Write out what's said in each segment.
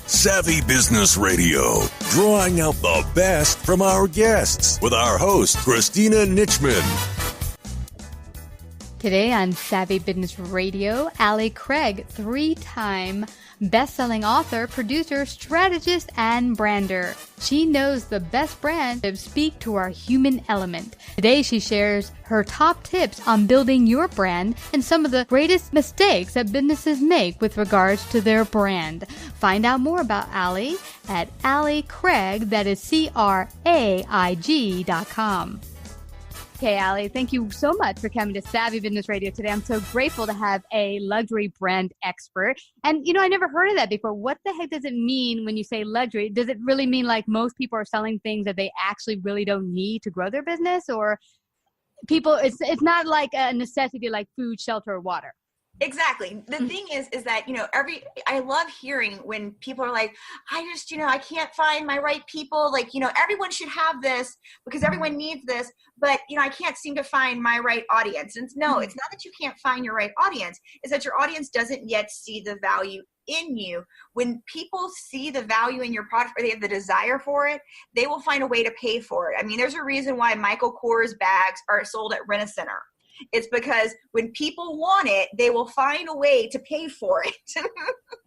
Savvy Business Radio, drawing out the best from our guests with our host, Christina Nichman. Today on Savvy Business Radio, Allie Craig, 3-time best-selling author, producer, strategist, and brander. She knows the best brands that speak to our human element. Today, she shares her top tips on building your brand and some of the greatest mistakes that businesses make with regards to their brand. Find out more about Allie at Allie Craig, that is CRAIG.com. Okay, Allie, thank you so much for coming to Savvy Business Radio today. I'm so grateful to have a luxury brand expert. And, I never heard of that before. What the heck does it mean when you say luxury? Does it really mean like most people are selling things that they actually really don't need to grow their business? Or it's not like a necessity like food, shelter, or water? Exactly. The thing is that, I love hearing when people are like, I can't find my right people. Like, everyone should have this because everyone needs this, but, I can't seem to find my right audience. And no, it's not that you can't find your right audience. It's that your audience doesn't yet see the value in you. When people see the value in your product or they have the desire for it, they will find a way to pay for it. I mean, there's a reason why Michael Kors bags are sold at Rent-A-Center. It's because when people want it, they will find a way to pay for it.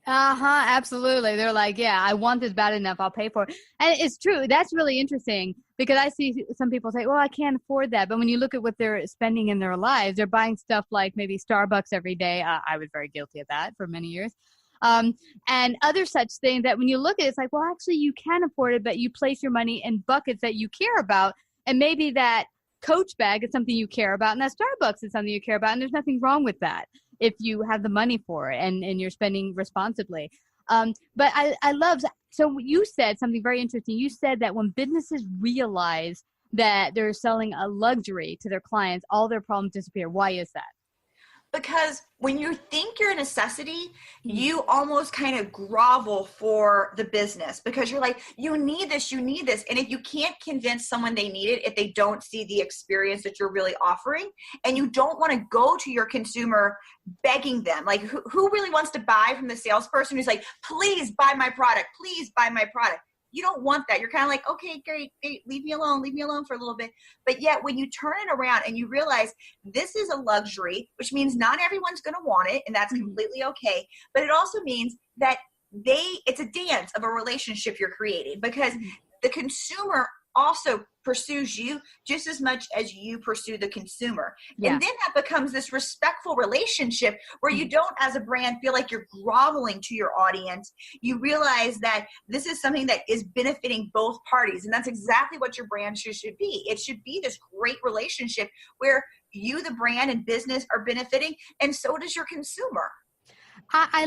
Absolutely. They're like, yeah, I want this bad enough. I'll pay for it. And it's true. That's really interesting because I see some people say, well, I can't afford that. But when you look at what they're spending in their lives, they're buying stuff like maybe Starbucks every day. I was very guilty of that for many years. And other such things that when you look at it, it's like, well, actually you can afford it, but you place your money in buckets that you care about. And maybe that Coach bag is something you care about, and that Starbucks is something you care about, and there's nothing wrong with that if you have the money for it and you're spending responsibly. But I love, so you said something very interesting. You said that when businesses realize that they're selling a luxury to their clients, all their problems disappear. Why is that? Because when you think you're a necessity, you almost kind of grovel for the business because you're like, you need this. And if you can't convince someone they need it, if they don't see the experience that you're really offering, and you don't want to go to your consumer begging them, like who really wants to buy from the salesperson who's like, please buy my product. Please buy my product. You don't want that. You're kind of like, okay, great, leave me alone for a little bit. But yet when you turn it around and you realize this is a luxury, which means not everyone's going to want it, and that's completely okay. But it also means that it's a dance of a relationship you're creating because the consumer also pursues you just as much as you pursue the consumer. Yeah. And then that becomes this respectful relationship where you don't, as a brand, feel like you're groveling to your audience. You realize that this is something that is benefiting both parties. And that's exactly what your brand should be. It should be this great relationship where you, the brand and business, are benefiting, and so does your consumer. I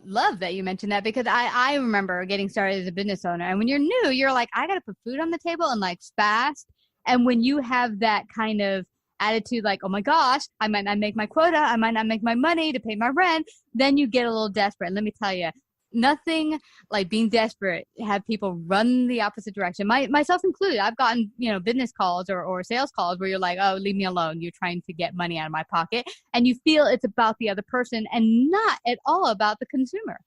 love that you mentioned that because I remember getting started as a business owner. And when you're new, you're like, I got to put food on the table and like fast. And when you have that kind of attitude, like, oh my gosh, I might not make my quota. I might not make my money to pay my rent. Then you get a little desperate. And let me tell you, nothing like being desperate, have people run the opposite direction. Myself included. I've gotten, business calls or sales calls where you're like, oh, leave me alone. You're trying to get money out of my pocket. And you feel it's about the other person and not at all about the consumer.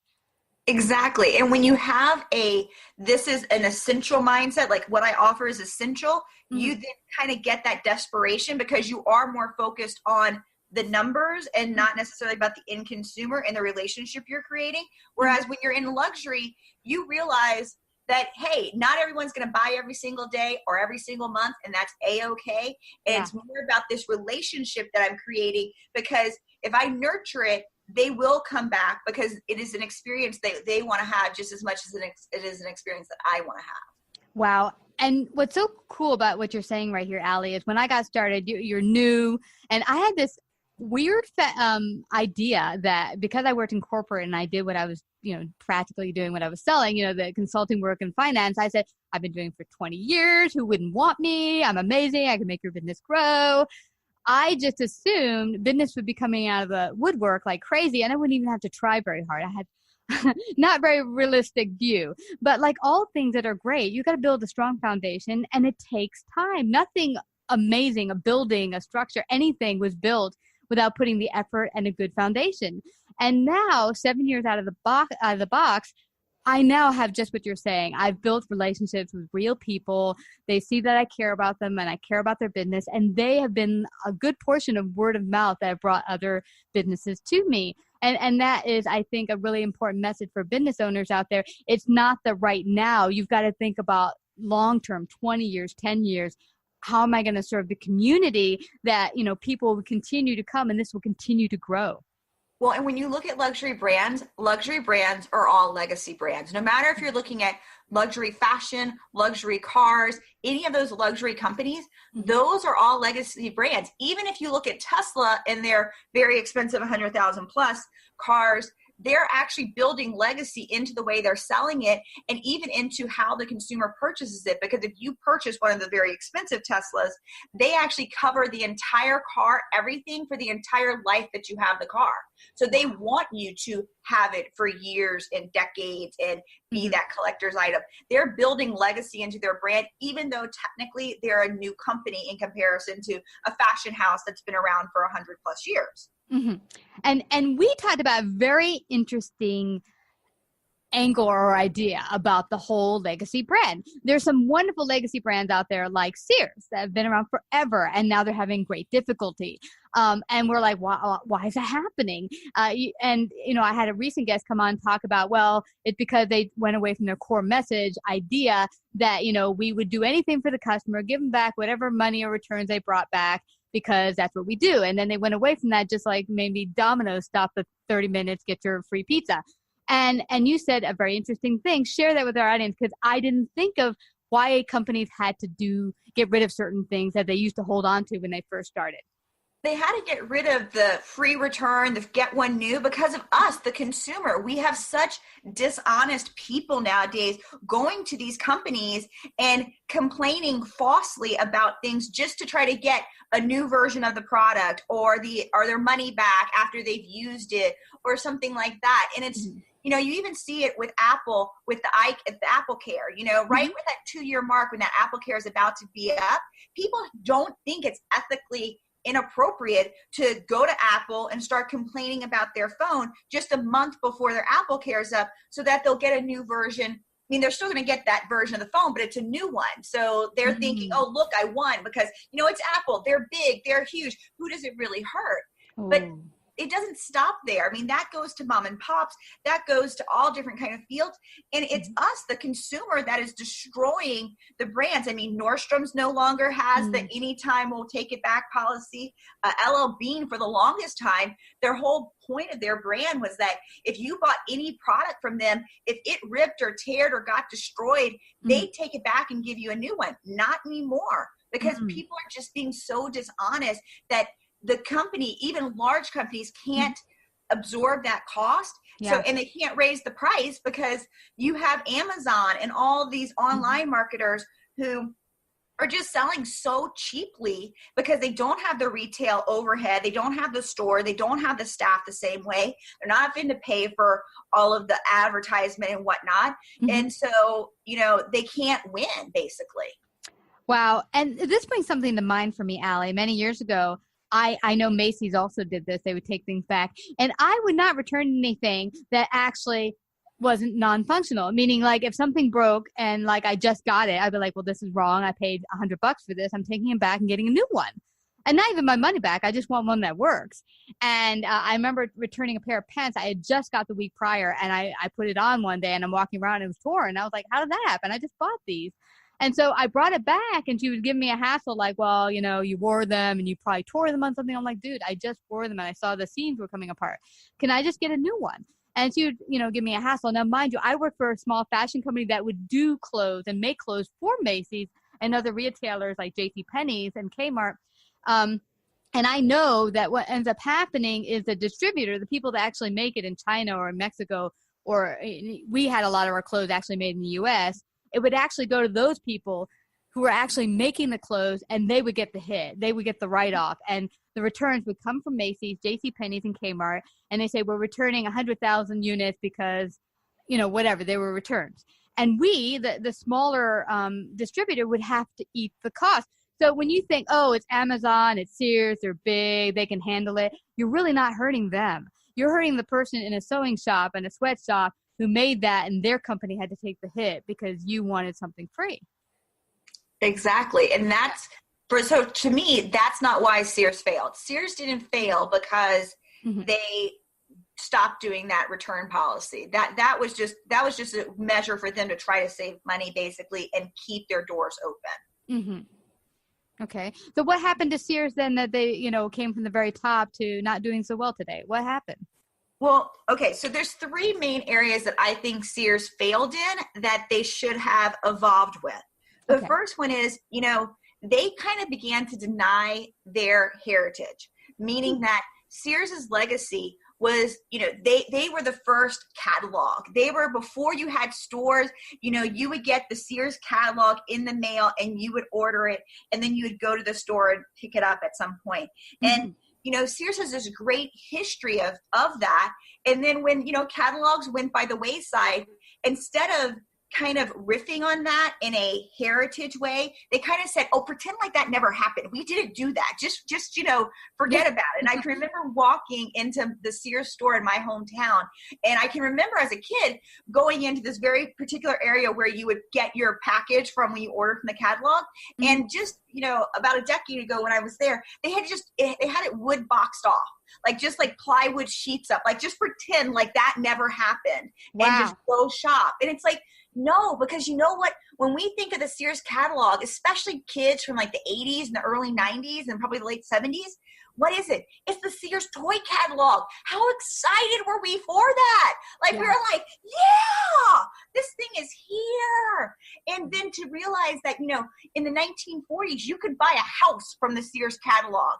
Exactly. And when you have this is an essential mindset, like what I offer is essential, you then kind of get that desperation because you are more focused on the numbers and not necessarily about the end consumer and the relationship you're creating. Whereas when you're in luxury, you realize that, hey, not everyone's going to buy every single day or every single month, and that's A-okay. And it's more about this relationship that I'm creating because if I nurture it, they will come back because it is an experience they want to have just as much as it is an experience that I want to have. Wow. And what's so cool about what you're saying right here, Allie, is when I got started, you're new, and I had this weird idea that because I worked in corporate and I did what I was, practically doing what I was selling, the consulting work and finance, I said, I've been doing it for 20 years. Who wouldn't want me? I'm amazing. I can make your business grow. I just assumed business would be coming out of the woodwork like crazy, and I wouldn't even have to try very hard. I had not very realistic view, but like all things that are great, you got to build a strong foundation, and it takes time. Nothing amazing, a building, a structure, anything was built without putting the effort and a good foundation. And now, 7 years out of the box, I now have just what you're saying. I've built relationships with real people. They see that I care about them and I care about their business. And they have been a good portion of word of mouth that have brought other businesses to me. And that is, I think, a really important message for business owners out there. It's not the right now. You've got to think about long-term, 20 years, 10 years. How am I going to serve the community that, people will continue to come and this will continue to grow? Well, and when you look at luxury brands are all legacy brands. No matter if you're looking at luxury fashion, luxury cars, any of those luxury companies, those are all legacy brands. Even if you look at Tesla and their very expensive 100,000 plus cars, they're actually building legacy into the way they're selling it and even into how the consumer purchases it. Because if you purchase one of the very expensive Teslas, they actually cover the entire car, everything for the entire life that you have the car. So they want you to have it for years and decades and be that collector's item. They're building legacy into their brand, even though technically they're a new company in comparison to a fashion house that's been around for 100 plus years. Mm-hmm. And we talked about a very interesting angle or idea about the whole legacy brand. There's some wonderful legacy brands out there like Sears that have been around forever and now they're having great difficulty. And we're like, why is that happening? I had a recent guest come on and talk about, well, it's because they went away from their core message idea that, we would do anything for the customer, give them back whatever money or returns they brought back, because that's what we do. And then they went away from that, just like maybe Domino's, stop the 30 minutes, get your free pizza. And you said a very interesting thing. Share that with our audience, because I didn't think of why companies had to get rid of certain things that they used to hold on to when they first started. They had to get rid of the free return, the get one new, because of us, the consumer. We have such dishonest people nowadays going to these companies and complaining falsely about things just to try to get a new version of the product or their money back after they've used it or something like that. And it's, you even see it with Apple, with the Apple Care, right with that 2-year mark when that Apple Care is about to be up, people don't think it's ethically inappropriate to go to Apple and start complaining about their phone just a month before their Apple Care is up so that they'll get a new version. I mean, they're still going to get that version of the phone, but it's a new one. So they're thinking, oh, look, I won because, it's Apple. They're big. They're huge. Who does it really hurt? Oh. But it doesn't stop there. I mean, that goes to mom and pops. That goes to all different kind of fields. And it's us, the consumer, that is destroying the brands. I mean, Nordstrom's no longer has the anytime we'll take it back policy. LL Bean, for the longest time, their whole point of their brand was that if you bought any product from them, if it ripped or teared or got destroyed, they'd take it back and give you a new one. Not anymore, because people are just being so dishonest that the company, even large companies, can't absorb that cost. Yeah. So, and they can't raise the price because you have Amazon and all these online marketers who are just selling so cheaply because they don't have the retail overhead. They don't have the store. They don't have the staff the same way. They're not having to pay for all of the advertisement and whatnot. And so, they can't win, basically. Wow. And this brings something to mind for me, Allie. Many years ago, I know Macy's also did this. They would take things back. And I would not return anything that actually wasn't non-functional. Meaning, like, if something broke and, like, I just got it, I'd be like, well, this is wrong. I paid $100 for this. I'm taking it back and getting a new one. And not even my money back. I just want one that works. And I remember returning a pair of pants I had just got the week prior. And I put it on one day and I'm walking around and it was torn. And I was like, how did that happen? I just bought these. And so I brought it back and she was giving me a hassle like, well, you wore them and you probably tore them on something. I'm like, dude, I just wore them and I saw the seams were coming apart. Can I just get a new one? And she would, give me a hassle. Now, mind you, I work for a small fashion company that would do clothes and make clothes for Macy's and other retailers like JCPenney's and Kmart. And I know that what ends up happening is the distributor, the people that actually make it in China or in Mexico, or we had a lot of our clothes actually made in the U.S., it would actually go to those people who were actually making the clothes and they would get the hit. They would get the write-off. And the returns would come from Macy's, JCPenney's, and Kmart. And they say, we're returning 100,000 units because, whatever, they were returns. And we, the smaller distributor, would have to eat the cost. So when you think, oh, it's Amazon, it's Sears, they're big, they can handle it, you're really not hurting them. You're hurting the person in a sewing shop and a sweatshop who made that, and their company had to take the hit because you wanted something free. Exactly. And so to me, that's not why Sears failed. Sears didn't fail because they stopped doing that return policy. That was just a measure for them to try to save money, basically, and keep their doors open. Okay. So what happened to Sears then that they, came from the very top to not doing so well today? What happened? Well, okay. So there's three main areas that I think Sears failed in that they should have evolved with. The first one is, they kind of began to deny their heritage, meaning that Sears's legacy was, they were the first catalog. They were, before you had stores, you would get the Sears catalog in the mail and you would order it, and then you would go to the store and pick it up at some point. And, Sears has this great history of that. And then when, catalogs went by the wayside, instead of kind of riffing on that in a heritage way, they kind of said, oh, pretend like that never happened. We didn't do that. Just forget about it. And I can remember walking into the Sears store in my hometown. And I can remember as a kid going into this very particular area where you would get your package from when you ordered from the catalog. And just, about a decade ago when I was there, they had it wood boxed off. Just like plywood sheets up, just pretend like that never happened. And just go shop. And it's like, no, because you know what? When we think of the Sears catalog, especially kids from the 80s and the early 90s and probably the late 70s, what is it? It's the Sears toy catalog. How excited were we for that? We were like, yeah, this thing is here. And then to realize that, in the 1940s, you could buy a house from the Sears catalog.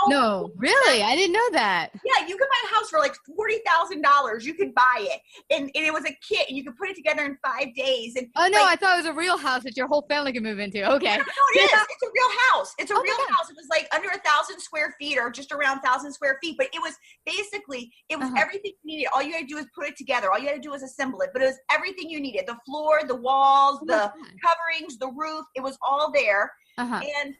No, really? I didn't know that. Yeah, you could buy a house for $40,000. You could buy it. And it was a kit, and you could put it together in 5 days. And I thought it was a real house that your whole family could move into. Okay. No, it is. It's a real house. It's a real house. It was under 1,000 square feet or just around 1,000 square feet. But it was basically, everything you needed. All you had to do was put it together. All you had to do was assemble it. But it was everything you needed. The floor, the walls, the coverings, the roof. It was all there. And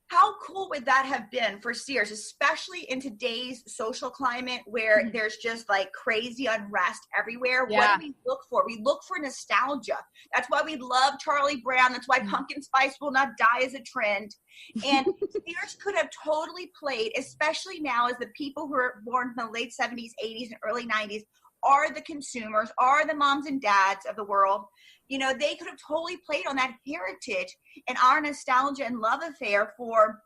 how cool would that have been for Sears, especially in today's social climate where there's just crazy unrest everywhere? Yeah. What do we look for? We look for nostalgia. That's why we love Charlie Brown. That's why pumpkin spice will not die as a trend. And Sears could have totally played, especially now as the people who are born in the late 70s, 80s, and early 90s are the consumers, are the moms and dads of the world. They could have totally played on that heritage and our nostalgia and love affair for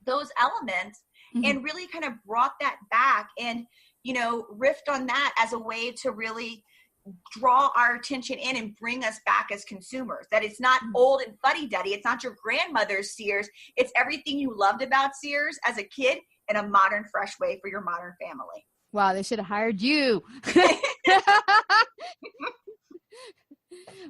those elements and really kind of brought that back and, riffed on that as a way to really draw our attention in and bring us back as consumers. That it's not old and fuddy-duddy. It's not your grandmother's Sears. It's everything you loved about Sears as a kid in a modern, fresh way for your modern family. Wow, they should have hired you.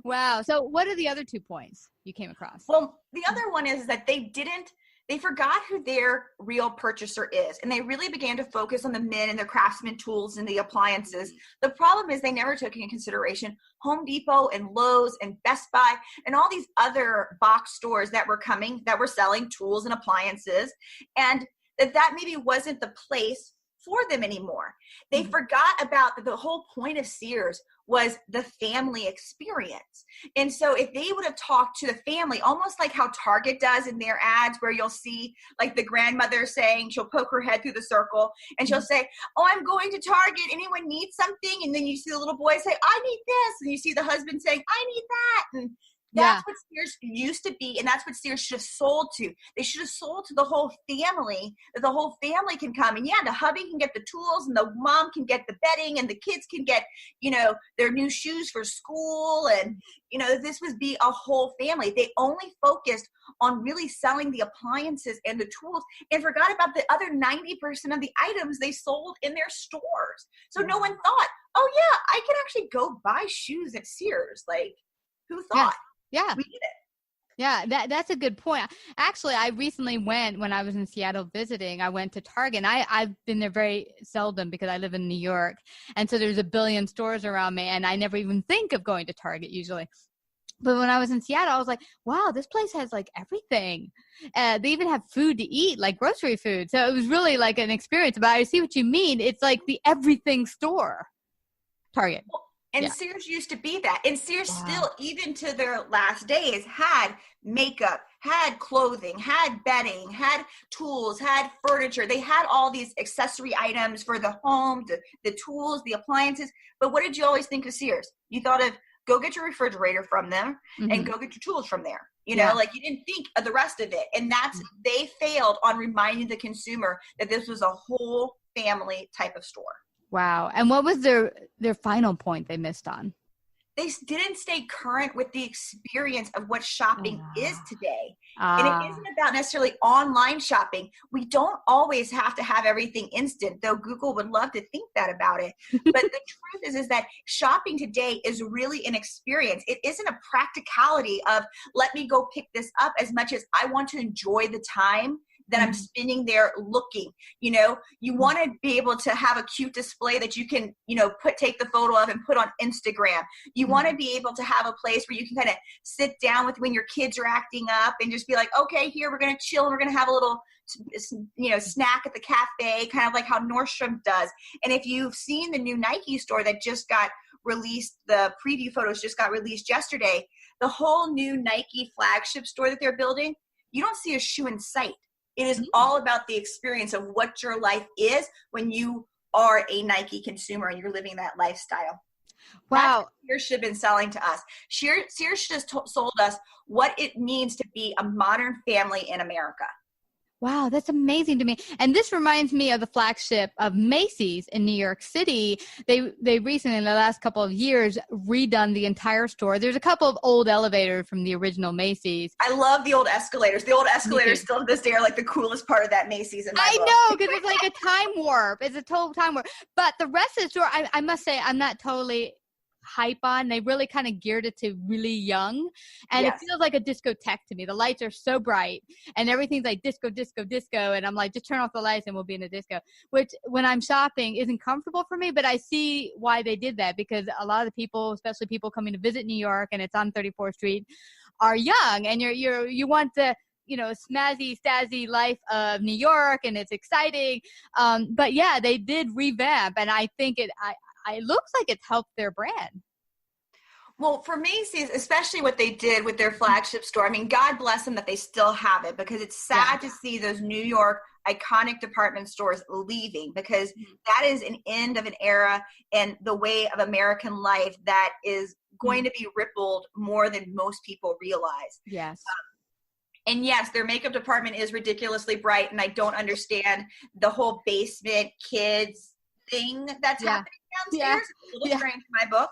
Wow. So what are the other 2 points you came across? Well, the other one is that they forgot who their real purchaser is. And they really began to focus on the men and the craftsman tools and the appliances. The problem is they never took into consideration Home Depot and Lowe's and Best Buy and all these other box stores that were selling tools and appliances. And that maybe wasn't the place for them anymore. They forgot about the whole point of Sears was the family experience. And so if they would have talked to the family, almost like how Target does in their ads, where you'll see the grandmother saying, she'll poke her head through the circle and she'll say, oh, I'm going to Target. Anyone need something? And then you see the little boy say, I need this. And you see the husband saying, I need that. And that's what Sears used to be, and that's what Sears should have sold to. They should have sold to the whole family, that the whole family can come. And the hubby can get the tools, and the mom can get the bedding, and the kids can get, their new shoes for school. And, this would be a whole family. They only focused on really selling the appliances and the tools and forgot about the other 90% of the items they sold in their stores. So no one thought, oh, yeah, I can actually go buy shoes at Sears. Who thought? Yeah. We did it. Yeah, that's a good point. Actually, I recently when I was in Seattle visiting, I went to Target. And I've been there very seldom because I live in New York. And so there's a billion stores around me, and I never even think of going to Target usually. But when I was in Seattle, I was like, wow, this place has everything. They even have food to eat, like grocery food. So it was really an experience. But I see what you mean. It's like the everything store, Target. And Sears used to be that. And Sears still, even to their last days, had makeup, had clothing, had bedding, had tools, had furniture. They had all these accessory items for the home, the tools, the appliances. But what did you always think of Sears? You thought of, go get your refrigerator from them and go get your tools from there. You know, like you didn't think of the rest of it. And they failed on reminding the consumer that this was a whole family type of store. Wow. And what was their final point they missed on? They didn't stay current with the experience of what shopping is today. And it isn't about necessarily online shopping. We don't always have to have everything instant, though Google would love to think that about it. But the truth is that shopping today is really an experience. It isn't a practicality of, let me go pick this up, as much as I want to enjoy the time that I'm spending there looking. You know, you want to be able to have a cute display that you can, you know, take the photo of and put on Instagram. You want to be able to have a place where you can kind of sit down with when your kids are acting up and just be like, okay, here, we're going to chill. We're going to have a little, you know, snack at the cafe, kind of like how Nordstrom does. And if you've seen the new Nike store that just got released, the preview photos just got released yesterday, the whole new Nike flagship store that they're building, you don't see a shoe in sight. It is all about the experience of what your life is when you are a Nike consumer and you're living that lifestyle. Wow. That's what Sears should have been selling to us. Sears should have sold us what it means to be a modern family in America. Wow, that's amazing to me. And this reminds me of the flagship of Macy's in New York City. They recently, in the last couple of years, redone the entire store. There's a couple of old elevators from the original Macy's. I love the old escalators. The old escalators still to this day are like the coolest part of that Macy's in my book. Know, because it's like a time warp. It's a total time warp. But the rest of the store, I must say, I'm not totally hype on. They really kind of geared it to really young, and it feels like a discotheque to me. The lights are so bright and everything's like disco, and I'm like, just turn off the lights and we'll be in a disco, which when I'm shopping isn't comfortable for me. But I see why they did that, because a lot of the people, especially people coming to visit New York, and it's on 34th Street, are young, and you want the, you know, snazzy, stazzy life of New York, and it's exciting. But yeah, they did revamp, and I think it looks like it's helped their brand. Well, for Macy's, especially what they did with their flagship store, I mean, God bless them that they still have it, because it's sad to see those New York iconic department stores leaving, because that is an end of an era and the way of American life that is going to be rippled more than most people realize. Yes. And yes, their makeup department is ridiculously bright, and I don't understand the whole basement kids thing that's happening downstairs. It's a little strange in my book.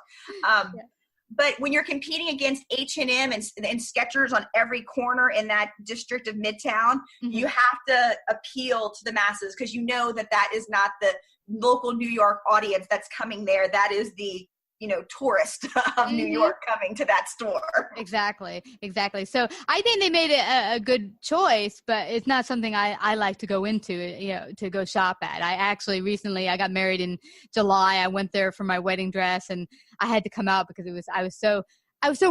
But when you're competing against H&M and Skechers on every corner in that district of Midtown, you have to appeal to the masses, because you know that is not the local New York audience that's coming there. That is the, you know, tourist of New York coming to that store. Exactly. So I think they made it a good choice, but it's not something I like to go into, you know, to go shop at. I actually recently, I got married in July. I went there for my wedding dress, and I had to come out because I was so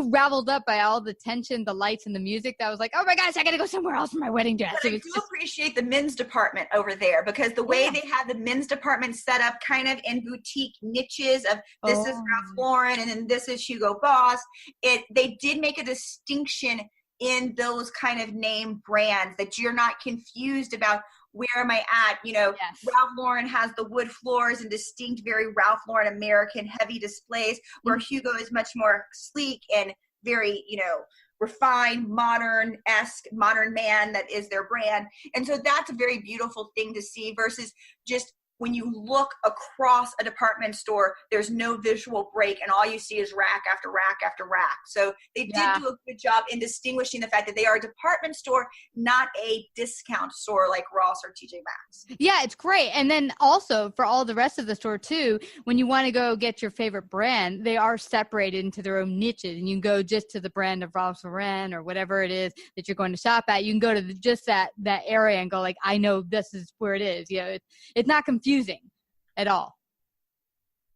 raveled up by all the tension, the lights, and the music that I was like, oh my gosh, I got to go somewhere else for my wedding dress. But I do appreciate the men's department over there, because the way they have the men's department set up kind of in boutique niches of this is Ralph Lauren and then this is Hugo Boss. They did make a distinction in those kind of name brands, that you're not confused about where am I at? You know, Ralph Lauren has the wood floors and distinct, very Ralph Lauren American heavy displays, where Hugo is much more sleek and very, you know, refined, modern-esque, modern man that is their brand. And so that's a very beautiful thing to see, versus just when you look across a department store, there's no visual break, and all you see is rack after rack after rack. So they did do a good job in distinguishing the fact that they are a department store, not a discount store like Ross or TJ Maxx. Yeah, it's great. And then also for all the rest of the store too, when you want to go get your favorite brand, they are separated into their own niches, and you can go just to the brand of Ralph Lauren or whatever it is that you're going to shop at. You can go to just that area and go like, I know this is where it is. You know, it's not confusing at all.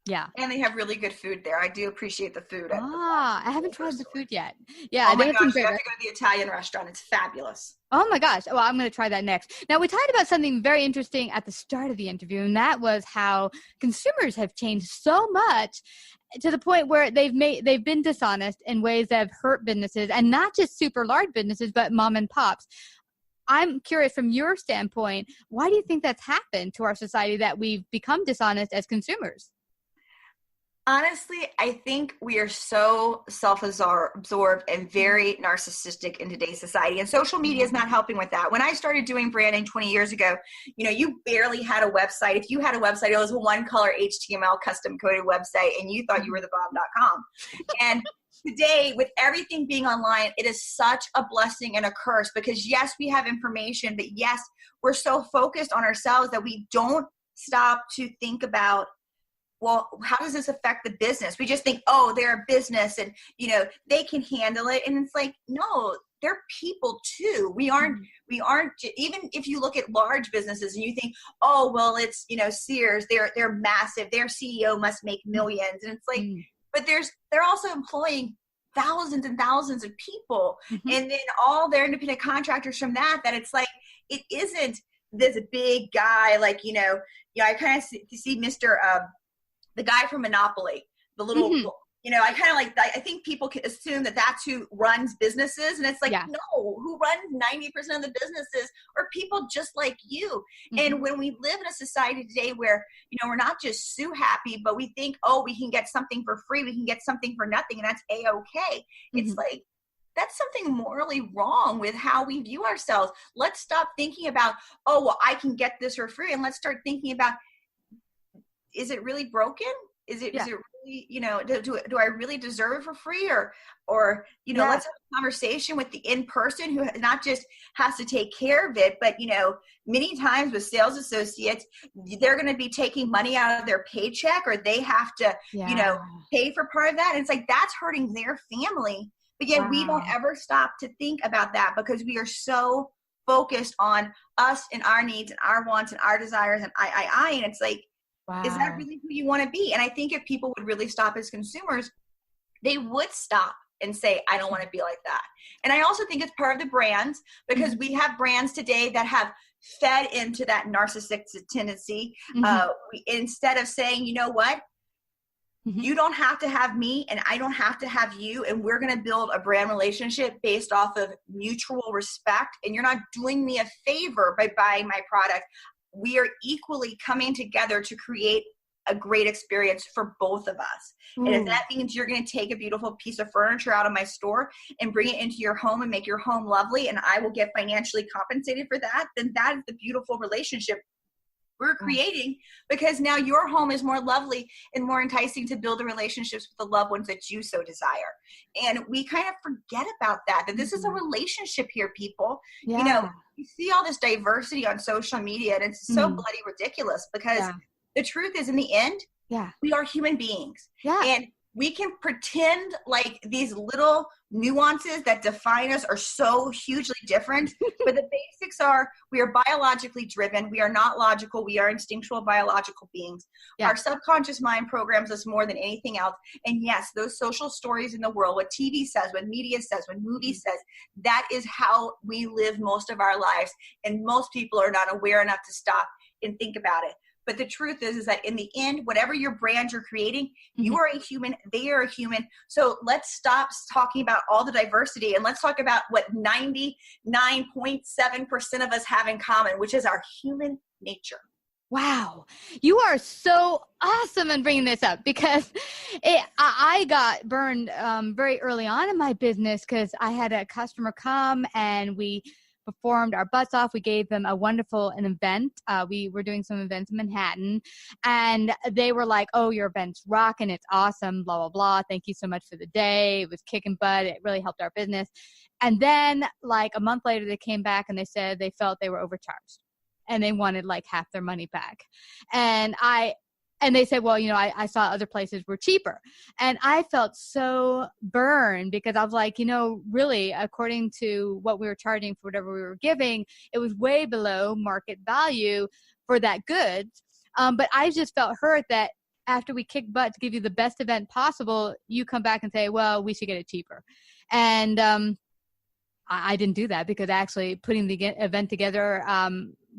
Yeah. And they have really good food there. I do appreciate the food. I haven't tried the food yet. Yeah. Oh my gosh, you have to go to the Italian restaurant. It's fabulous. Oh my gosh. Well, I'm going to try that next. Now, we talked about something very interesting at the start of the interview, and that was how consumers have changed so much to the point where they've been dishonest in ways that have hurt businesses, and not just super large businesses, but mom and pops. I'm curious from your standpoint, why do you think that's happened to our society, that we've become dishonest as consumers? Honestly, I think we are so self-absorbed and very narcissistic in today's society, and social media is not helping with that. When I started doing branding 20 years ago, you barely had a website. If you had a website, it was a one-color HTML custom-coded website, and you thought you were the bomb.com. And today, with everything being online, it is such a blessing and a curse, because yes, we have information, but yes, we're so focused on ourselves that we don't stop to think about, well, how does this affect the business? We just think, oh, they're a business and, they can handle it. And it's like, no, they're people too. We aren't, even if you look at large businesses and you think, oh, well, it's, Sears, they're massive. Their CEO must make millions. And it's like, but they're also employing thousands and thousands of people. And then all their independent contractors from that it's like, it isn't this big guy, like, I kind of see Mr. The guy from Monopoly, the little, I kind of like, I think people can assume that that's who runs businesses. And it's like, no, who runs 90% of the businesses are people just like you. And when we live in a society today where, we're not just sue happy, but we think, oh, we can get something for free, we can get something for nothing, and that's A-okay. It's like, that's something morally wrong with how we view ourselves. Let's stop thinking about, oh, well, I can get this for free. And let's start thinking about, is it really broken? Is it really, do I really deserve it for free? Or let's have a conversation with the in-person who not just has to take care of it, but, many times with sales associates, they're going to be taking money out of their paycheck, or they have to, pay for part of that. And it's like, that's hurting their family. But yet we don't ever stop to think about that, because we are so focused on us and our needs and our wants and our desires and I. And it's like, is that really who you want to be? And I think if people would really stop as consumers, they would stop and say, I don't want to be like that. And I also think it's part of the brands, because we have brands today that have fed into that narcissistic tendency. Instead of saying, you know what? You don't have to have me and I don't have to have you. And we're going to build a brand relationship based off of mutual respect. And you're not doing me a favor by buying my product. We are equally coming together to create a great experience for both of us. And if that means you're going to take a beautiful piece of furniture out of my store and bring it into your home and make your home lovely, and I will get financially compensated for that, then that is the beautiful relationship we're creating, because now your home is more lovely and more enticing to build the relationships with the loved ones that you so desire. And we kind of forget about that this is a relationship here, people. You see all this diversity on social media, and it's so bloody ridiculous, because the truth is, in the end, we are human beings. And we can pretend like these little nuances that define us are so hugely different, but the basics are, we are biologically driven. We are not logical. We are instinctual biological beings. Our subconscious mind programs us more than anything else. And yes, those social stories in the world, what TV says, what media says, what movie says, that is how we live most of our lives. And most people are not aware enough to stop and think about it. But the truth is that in the end, whatever your brand you're creating, you are a human, they are a human. So let's stop talking about all the diversity, and let's talk about what 99.7% of us have in common, which is our human nature. Wow. You are so awesome in bringing this up, because I got burned very early on in my business, because I had a customer come and we performed our butts off. We gave them an event. We were doing some events in Manhattan, and they were like, oh, your event's rocking. It's awesome, blah, blah, blah. Thank you so much for the day. It was kicking butt. It really helped our business. And then like a month later, they came back and they said they felt they were overcharged and they wanted like half their money back. And they said, well, I saw other places were cheaper. And I felt so burned, because I was like, really, according to what we were charging for whatever we were giving, it was way below market value for that goods. But I just felt hurt that after we kicked butt to give you the best event possible, you come back and say, well, we should get it cheaper. And I didn't do that, because actually putting the event together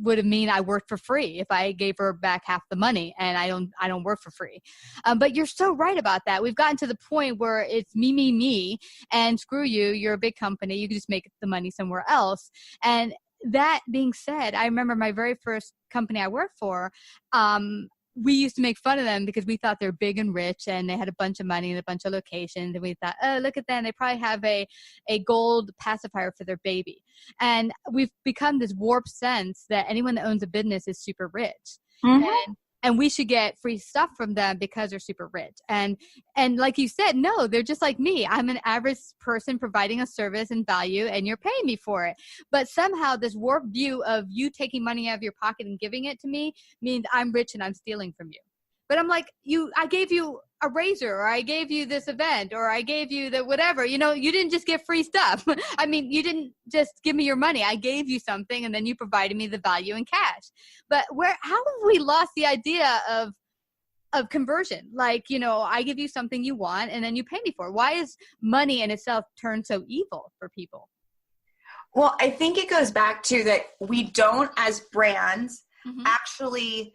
would have mean I worked for free if I gave her back half the money, and I don't work for free. But you're so right about that. We've gotten to the point where it's me, and screw you. You're a big company. You can just make the money somewhere else. And that being said, I remember my very first company I worked for, we used to make fun of them because we thought they're big and rich and they had a bunch of money and a bunch of locations. And we thought, oh, look at them. They probably have a gold pacifier for their baby. And we've become this warped sense that anyone that owns a business is super rich. And we should get free stuff from them because they're super rich. And like you said, no, they're just like me. I'm an average person providing a service and value, and you're paying me for it. But somehow this warped view of you taking money out of your pocket and giving it to me means I'm rich and I'm stealing from you. But I'm like, I gave you a razor, or I gave you this event, or I gave you the whatever. You didn't just get free stuff. I mean, you didn't just give me your money. I gave you something, and then you provided me the value in cash. But how have we lost the idea of conversion? Like, I give you something you want, and then you pay me for it. Why is money in itself turned so evil for people? Well, I think it goes back to that we don't, as brands, actually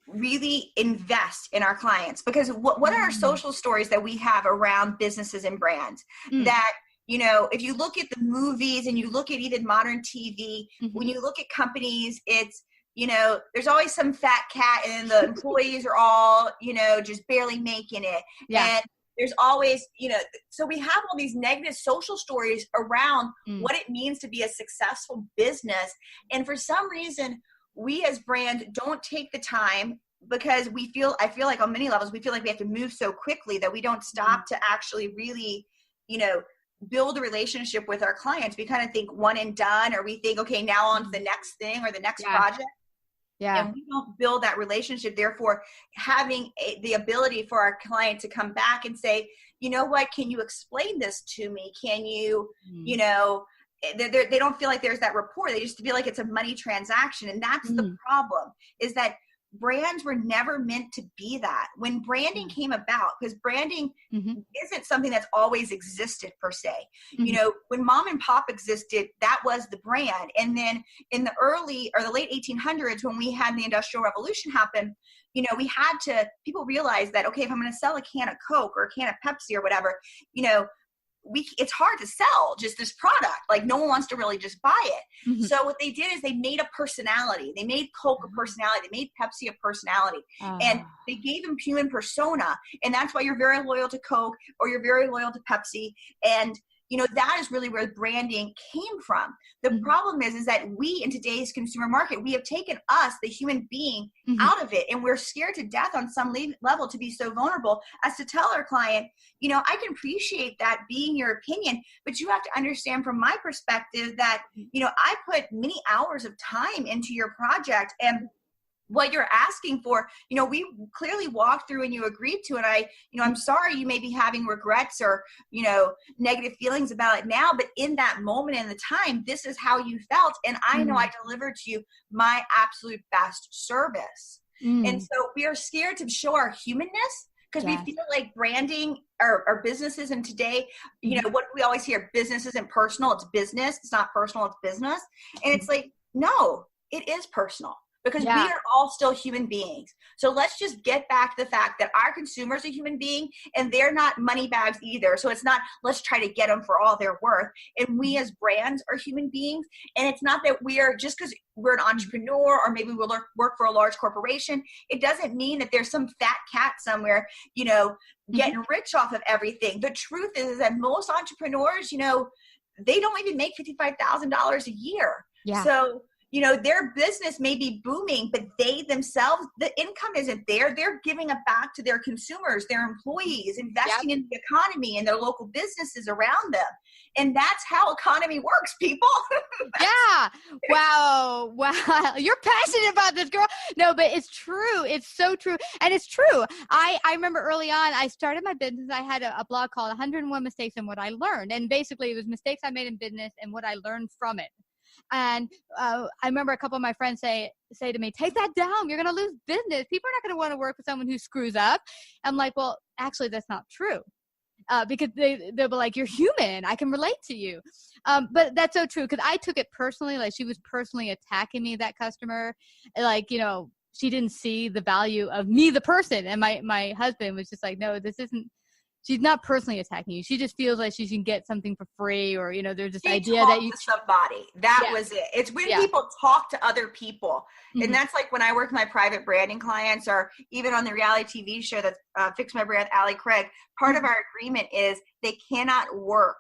really invest in our clients, because what are our social stories that we have around businesses and brands that, if you look at the movies and you look at even modern TV, when you look at companies, it's, there's always some fat cat and the employees are all, just barely making it. Yeah. And there's always, so we have all these negative social stories around what it means to be a successful business. And for some reason, we as brand don't take the time, because I feel like on many levels, we feel like we have to move so quickly that we don't stop to actually really, build a relationship with our clients. We kind of think one and done, or we think, okay, now on to the next thing or the next project. Yeah. And we don't build that relationship. Therefore, having the ability for our client to come back and say, you know what, can you explain this to me? Can you, they don't feel like there's that rapport. They just feel like it's a money transaction. And that's the problem, is that brands were never meant to be that. When branding came about, because branding isn't something that's always existed per se. When mom and pop existed, that was the brand. And then in the early or the late 1800s, when we had the Industrial Revolution happen, people realized that, okay, if I'm going to sell a can of Coke or a can of Pepsi or whatever, it's hard to sell just this product. Like, no one wants to really just buy it. So what they did is they made a personality. They made Coke a personality. They made Pepsi a personality. And they gave them human persona. And that's why you're very loyal to Coke, or you're very loyal to Pepsi. And that is really where branding came from. The problem is that we, in today's consumer market, we have taken us, the human being, out of it. And we're scared to death on some level to be so vulnerable as to tell our client, I can appreciate that being your opinion, but you have to understand from my perspective that, I put many hours of time into your project, and what you're asking for, we clearly walked through and you agreed to it. I'm sorry you may be having regrets or, negative feelings about it now, but in that moment in the time, this is how you felt. And I know I delivered to you my absolute best service. And so we are scared to show our humanness, because we feel like branding our businesses. And today, what we always hear, business isn't personal, it's business. It's not personal, it's business. And it's like, no, it is personal. Because we are all still human beings. So let's just get back to the fact that our consumer's a human being, and they're not money bags either. So it's not, let's try to get them for all they're worth. And we as brands are human beings. And it's not that we are, just because we're an entrepreneur or maybe we'll work for a large corporation, it doesn't mean that there's some fat cat somewhere, getting rich off of everything. The truth is that most entrepreneurs, they don't even make $55,000 a year. Yeah. So their business may be booming, but they themselves, the income isn't there. They're giving it back to their consumers, their employees, investing in the economy and their local businesses around them. And that's how economy works, people. Yeah. Wow. You're passionate about this, girl. No, but it's true. It's so true. And it's true. I remember early on, I started my business. I had a blog called 101 Mistakes and What I Learned. And basically it was mistakes I made in business and what I learned from it. And I remember a couple of my friends say to me, take that down. You're going to lose business. People are not going to want to work with someone who screws up. I'm like, well, actually, that's not true. because they'll be like, you're human. I can relate to you. But that's so true. Cause I took it personally. Like she was personally attacking me, that customer. Like, she didn't see the value of me, the person. And my husband was just like, no, she's not personally attacking you. She just feels like she can get something for free, or, there's this idea that you to somebody. That was it. It's when people talk to other people. Mm-hmm. And that's like when I work with my private branding clients, or even on the reality TV show that's Fix My Brand, Allie Craig, part of our agreement is they cannot work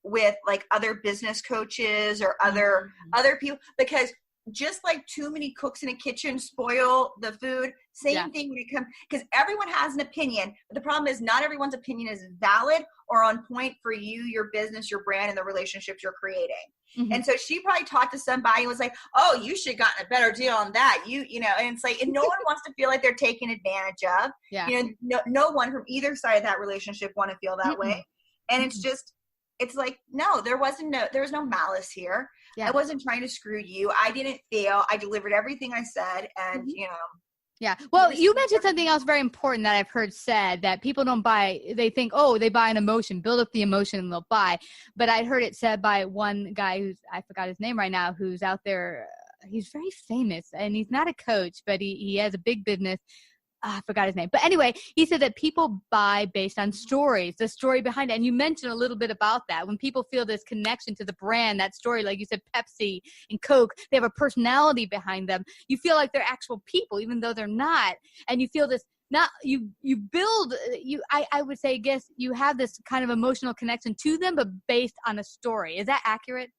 with like other business coaches or other people, because just like too many cooks in a kitchen spoil the food, same thing when it comes, because everyone has an opinion, but the problem is not everyone's opinion is valid or on point for you, your business, your brand, and the relationships you're creating. Mm-hmm. And so she probably talked to somebody and was like, oh, you should have gotten a better deal on that. And it's like, and no one wants to feel like they're taken advantage of. Yeah. No one from either side of that relationship want to feel that way. And it's just, it's like, no, there was no malice here. Yeah. I wasn't trying to screw you. I didn't fail. I delivered everything I said. And, Yeah. Well, you mentioned something else very important that I've heard said, that people don't buy. They think, oh, they buy an emotion, build up the emotion and they'll buy. But I heard it said by one guy I forgot his name right now, who's out there. He's very famous and he's not a coach, but he has a big business. I forgot his name. But anyway, he said that people buy based on stories, the story behind it. And you mentioned a little bit about that. When people feel this connection to the brand, that story, like you said, Pepsi and Coke, they have a personality behind them. You feel like they're actual people, even though they're not. And you feel this, I would say, guess you have this kind of emotional connection to them, but based on a story. Is that accurate?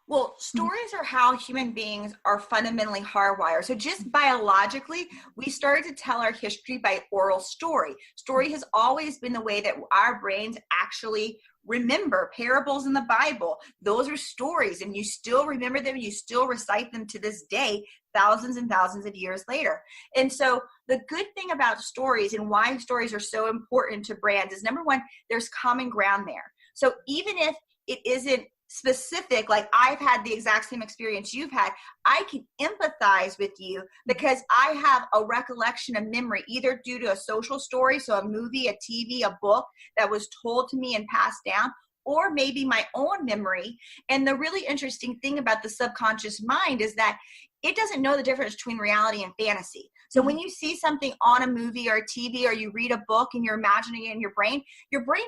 Well, stories are how human beings are fundamentally hardwired. So just biologically, we started to tell our history by oral story. Story has always been the way that our brains actually remember. Parables in the Bible, those are stories, and you still remember them. You still recite them to this day, thousands and thousands of years later. And so the good thing about stories and why stories are so important to brands is, number one, there's common ground there. So even if it isn't specific, like I've had the exact same experience you've had, I can empathize with you because I have a recollection, a memory, either due to a social story, so a movie, a TV, a book that was told to me and passed down, or maybe my own memory. And the really interesting thing about the subconscious mind is that it doesn't know the difference between reality and fantasy. So when you see something on a movie or a TV, or you read a book and you're imagining it in your brain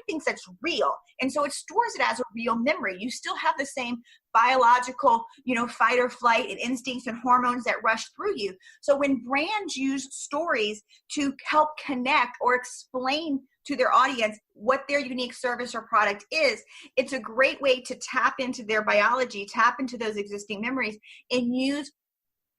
thinks that's real. And so it stores it as a real memory. You still have the same biological, fight or flight and instincts and hormones that rush through you. So when brands use stories to help connect or explain to their audience what their unique service or product is, it's a great way to tap into their biology, tap into those existing memories, and use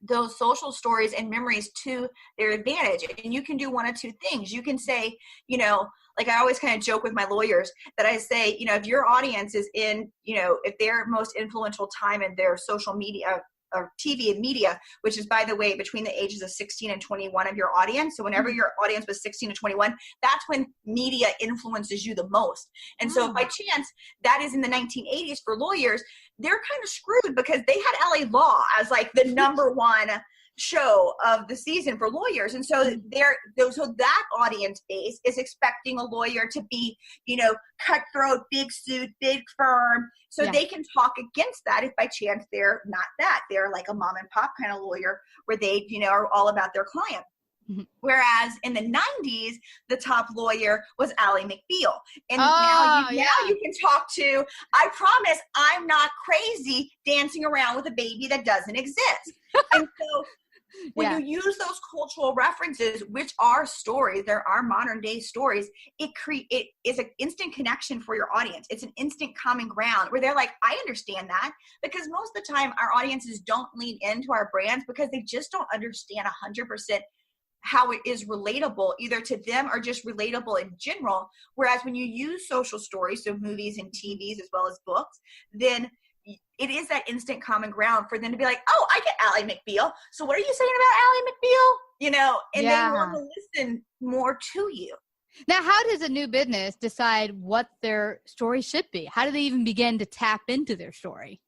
those social stories and memories to their advantage. And you can do one of two things. You can say, like I always kind of joke with my lawyers that I say, if your audience is in, if their most influential time in their social media or TV and media, which is, by the way, between the ages of 16 and 21 of your audience. So whenever your audience was 16 to 21, that's when media influences you the most. And so if by chance that is in the 1980s for lawyers, they're kind of screwed because they had LA Law as like the number one show of the season for lawyers. And so so that audience base is expecting a lawyer to be, cutthroat, big suit, big firm. So they can talk against that if by chance they're not that. They're like a mom and pop kind of lawyer where they, are all about their client. Mm-hmm. Whereas in the 90s, the top lawyer was Ally McBeal. And now you can talk to, I promise I'm not crazy dancing around with a baby that doesn't exist. And so when you use those cultural references, which are stories, there are modern day stories, it is an instant connection for your audience. It's an instant common ground where they're like, I understand that, because most of the time our audiences don't lean into our brands because they just don't understand 100% how it is relatable either to them or just relatable in general. Whereas when you use social stories, so movies and TVs as well as books, then it is that instant common ground for them to be like, oh, I get Ally McBeal. So what are you saying about Ally McBeal? And they want to listen more to you. Now, how does a new business decide what their story should be? How do they even begin to tap into their story?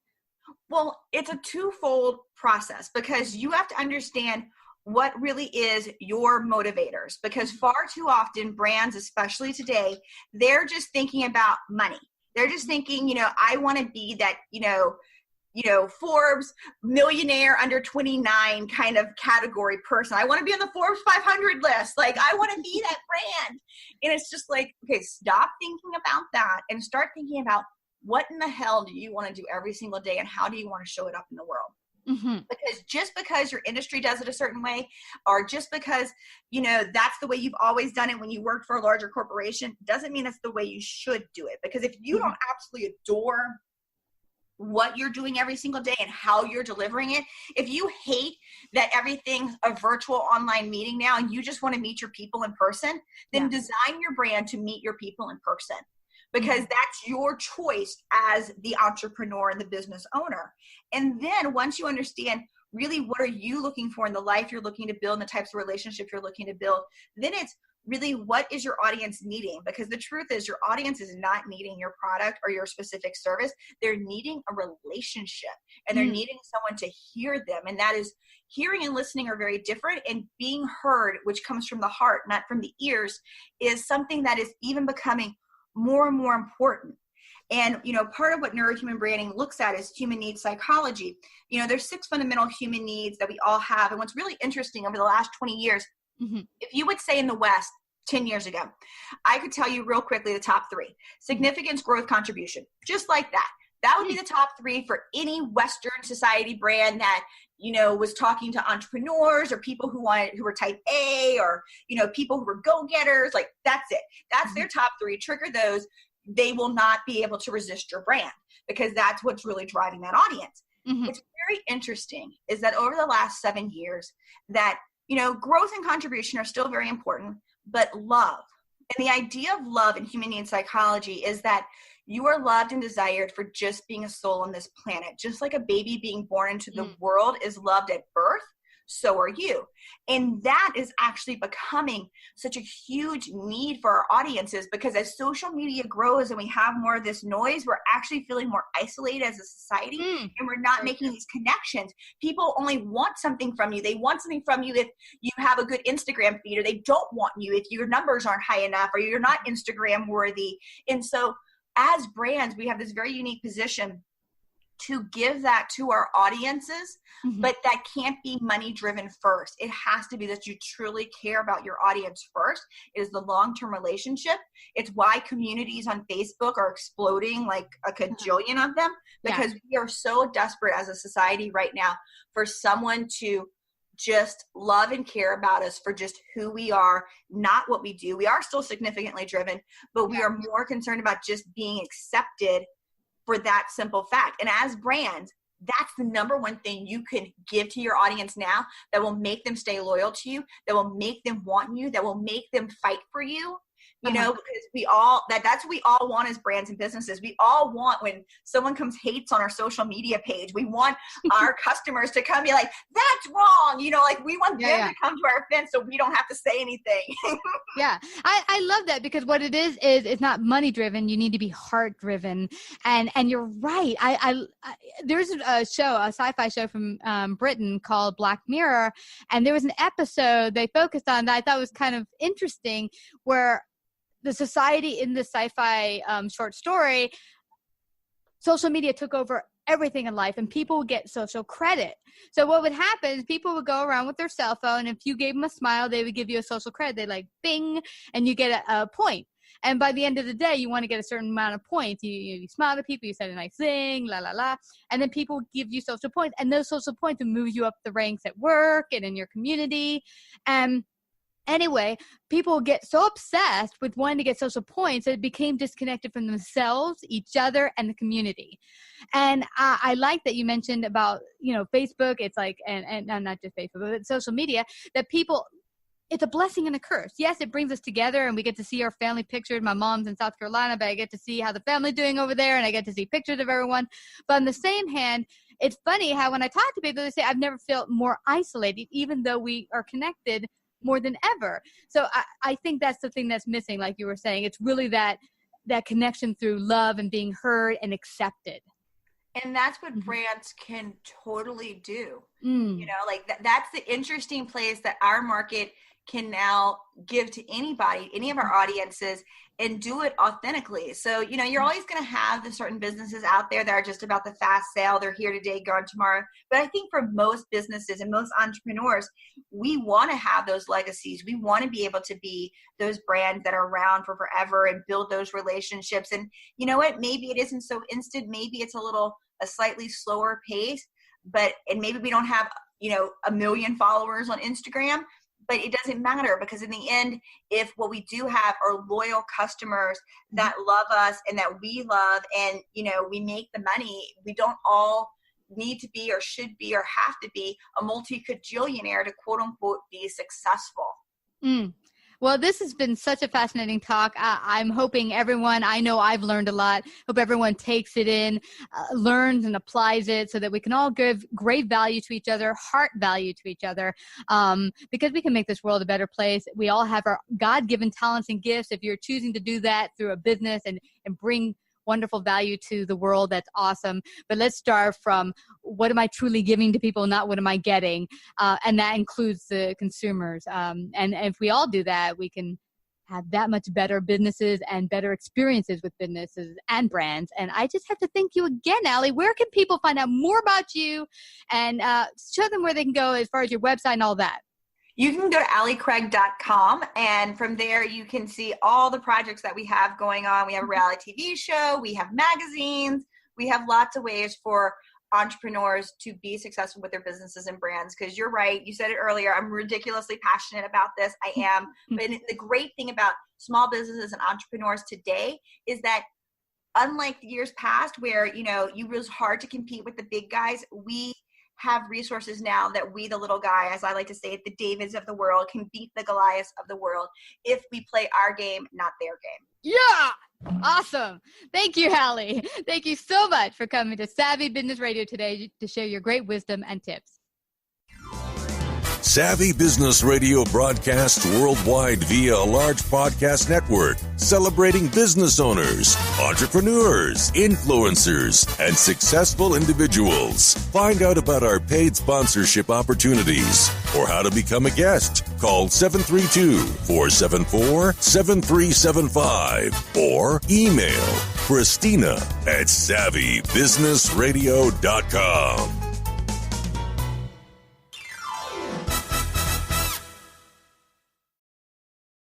Well, it's a twofold process because you have to understand what really is your motivators, because far too often brands, especially today, they're just thinking about money. They're just thinking, I want to be that, Forbes millionaire under 29 kind of category person. I want to be on the Forbes 500 list. Like, I want to be that brand. And it's just like, okay, stop thinking about that and start thinking about what in the hell do you want to do every single day and how do you want to show it up in the world? Mm-hmm. Because just because your industry does it a certain way, or just because, that's the way you've always done it when you worked for a larger corporation, doesn't mean that's the way you should do it. Because if you don't absolutely adore what you're doing every single day and how you're delivering it, if you hate that everything's a virtual online meeting now and you just want to meet your people in person, then design your brand to meet your people in person, because that's your choice as the entrepreneur and the business owner. And then once you understand really what are you looking for in the life you're looking to build and the types of relationships you're looking to build, then it's really what is your audience needing? Because the truth is your audience is not needing your product or your specific service. They're needing a relationship, and they're needing someone to hear them. And that is, hearing and listening are very different, and being heard, which comes from the heart, not from the ears, is something that is even becoming more and more important. And, part of what neurohuman branding looks at is human needs psychology. There's 6 fundamental human needs that we all have. And what's really interesting over the last 20 years, if you would say in the West 10 years ago, I could tell you real quickly the top 3: significance, growth, contribution, just like that. That would be the top 3 for any Western society brand that, was talking to entrepreneurs or people who were type A, or, people who were go-getters. Like, that's it. That's their top 3. Trigger those. They will not be able to resist your brand, because that's what's really driving that audience. What's very interesting is that over the last 7 years that, growth and contribution are still very important, but love, and the idea of love in human needs psychology is that you are loved and desired for just being a soul on this planet. Just like a baby being born into the world is loved at birth, so are you. And that is actually becoming such a huge need for our audiences, because as social media grows and we have more of this noise, we're actually feeling more isolated as a society, and we're not making these connections. People only want something from you. They want something from you if you have a good Instagram feed, or they don't want you if your numbers aren't high enough, or you're not Instagram worthy. And so as brands, we have this very unique position to give that to our audiences, but that can't be money driven first. It has to be that you truly care about your audience first. It is the long-term relationship. It's why communities on Facebook are exploding, like a cajillion of them, because we are so desperate as a society right now for someone to just love and care about us for just who we are, not what we do. We are still significantly driven, but we are more concerned about just being accepted for that simple fact. And as brands, that's the number one thing you can give to your audience now that will make them stay loyal to you, that will make them want you, that will make them fight for you. Because that's what we all want as brands and businesses. We all want, when someone hates on our social media page, we want our customers to come be like, that's wrong. Like, we want them to come to our fence so we don't have to say anything. I love that, because what it is it's not money driven. You need to be heart driven. And you're right. There's a sci-fi show from Britain called Black Mirror. And there was an episode they focused on that I thought was kind of interesting, where the society in the sci-fi short story, social media took over everything in life, and people would get social credit. So what would happen is people would go around with their cell phone. If you gave them a smile, they would give you a social credit. They like bing, and you get a point. And by the end of the day, you want to get a certain amount of points. You smile at people, you said a nice thing, la, la, la. And then people give you social points. And those social points will move you up the ranks at work and in your community. Anyway, people get so obsessed with wanting to get social points that it became disconnected from themselves, each other, and the community. And I like that you mentioned about, Facebook. It's like, and not just Facebook, but social media, that people, it's a blessing and a curse. Yes, it brings us together, and we get to see our family pictures. My mom's in South Carolina, but I get to see how the family's doing over there, and I get to see pictures of everyone. But on the same hand, it's funny how when I talk to people, they say, I've never felt more isolated, even though we are connected more than ever. So I think that's the thing that's missing, like you were saying. It's really that connection through love and being heard and accepted. And that's what brands can totally do. You know, like that's the interesting place that our market can now give to anybody, any of our audiences, and do it authentically. So, you know, you're always going to have the certain businesses out there that are just about the fast sale. They're here today, gone tomorrow. But I think for most businesses and most entrepreneurs, we want to have those legacies. We want to be able to be those brands that are around for forever and build those relationships. And you know what? Maybe it isn't so instant. Maybe it's a slightly slower pace, and maybe we don't have, you know, 1 million followers on Instagram. But it doesn't matter, because in the end, if what we do have are loyal customers that love us and that we love, and, you know, we make the money, we don't all need to be or should be or have to be a multi-cajillionaire to quote unquote be successful. Well, this has been such a fascinating talk. I'm hoping everyone, I know I've learned a lot, hope everyone takes it in, learns and applies it so that we can all give great value to each other, heart value to each other, because we can make this world a better place. We all have our God-given talents and gifts. If you're choosing to do that through a business and bring wonderful value to the world, that's awesome. But let's start from what am I truly giving to people, not what am I getting? And that includes the consumers. And if we all do that, we can have that much better businesses and better experiences with businesses and brands. And I just have to thank you again, Allie. Where can people find out more about you and show them where they can go as far as your website and all that? You can go to alliecraig.com, and from there you can see all the projects that we have going on. We have a reality TV show, we have magazines, we have lots of ways for entrepreneurs to be successful with their businesses and brands. Because you're right, you said it earlier, I'm ridiculously passionate about this. I am. But the great thing about small businesses and entrepreneurs today is that unlike the years past where, you know, it was hard to compete with the big guys, we have resources now that we, the little guy, as I like to say, the Davids of the world, can beat the Goliaths of the world if we play our game, not their game. Yeah! Awesome. Thank you, Allie. Thank you so much for coming to Savvy Business Radio today to share your great wisdom and tips. Savvy Business Radio broadcasts worldwide via a large podcast network, celebrating business owners, entrepreneurs, influencers, and successful individuals. Find out about our paid sponsorship opportunities or how to become a guest. Call 732-474-7375 or email Christina@savvybusinessradio.com.